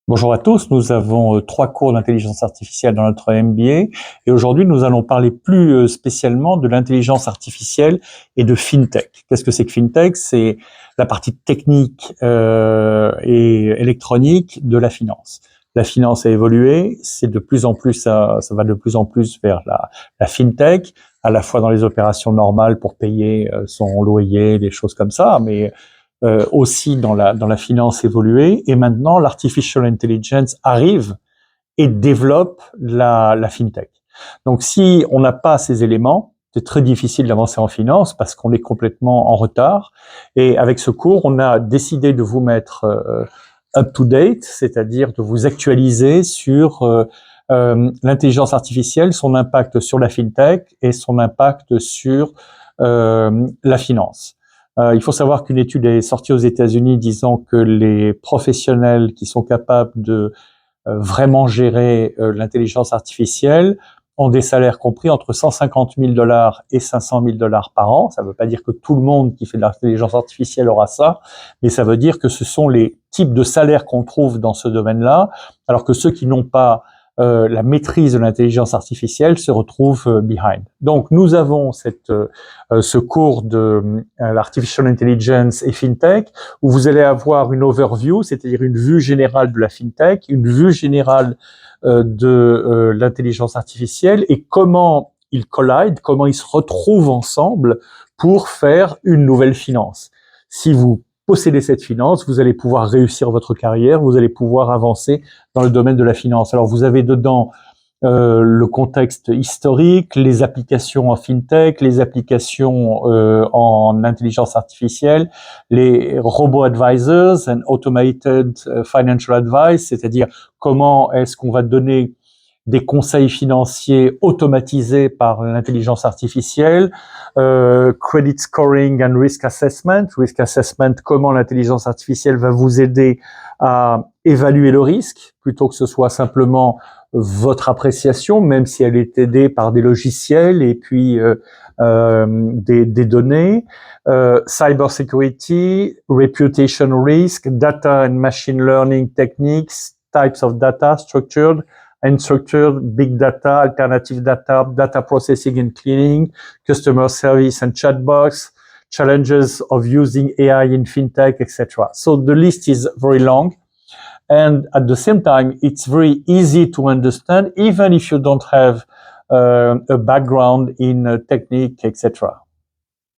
Bonjour à tous, nous avons 3 cours d'intelligence artificielle dans notre MBA et aujourd'hui nous allons parler plus spécialement de l'intelligence artificielle et de FinTech. Qu'est-ce que c'est que FinTech? C'est la partie technique et électronique de la finance. La finance a évolué, c'est de plus en plus ça va de plus en plus vers la FinTech, à la fois dans les opérations normales pour payer son loyer, des choses comme ça, mais aussi dans la finance évoluée, et maintenant l'artificial intelligence arrive et développe la fintech. Donc si on n'a pas ces éléments, c'est très difficile d'avancer en finance parce qu'on est complètement en retard. Et avec ce cours, on a décidé de vous mettre up to date, c'est-à-dire de vous actualiser sur l'intelligence artificielle, son impact sur la fintech et son impact sur la finance. Il faut savoir qu'une étude est sortie aux États-Unis disant que les professionnels qui sont capables de vraiment gérer l'intelligence artificielle ont des salaires compris entre 150 000 $ et 500 000 $ par an. Ça ne veut pas dire que tout le monde qui fait de l'intelligence artificielle aura ça, mais ça veut dire que ce sont les types de salaires qu'on trouve dans ce domaine-là, alors que ceux qui n'ont pas la maîtrise de l'intelligence artificielle se retrouvent behind. Donc nous avons ce cours de l'artificial intelligence et fintech où vous allez avoir une overview, c'est-à-dire une vue générale de la fintech, une vue générale de l'intelligence artificielle et comment ils collident, comment ils se retrouvent ensemble pour faire une nouvelle finance. Si vous possédez cette finance, vous allez pouvoir réussir votre carrière, vous allez pouvoir avancer dans le domaine de la finance. Alors vous avez dedans le contexte historique, les applications en fintech, les applications en intelligence artificielle, les robo advisors and automated financial advice, c'est-à-dire comment est-ce qu'on va donner des conseils financiers automatisés par l'intelligence artificielle, credit scoring and risk assessment, comment l'intelligence artificielle va vous aider à évaluer le risque, plutôt que ce soit simplement votre appréciation, même si elle est aidée par des logiciels et puis des données, cyber security, reputation risk, data and machine learning techniques, types of data, structured, unstructured, big data, alternative data, data processing and cleaning, customer service and chatbots, challenges of using AI in fintech, etc. So the list is very long. And at the same time, it's very easy to understand, even if you don't have a background in technique, etc.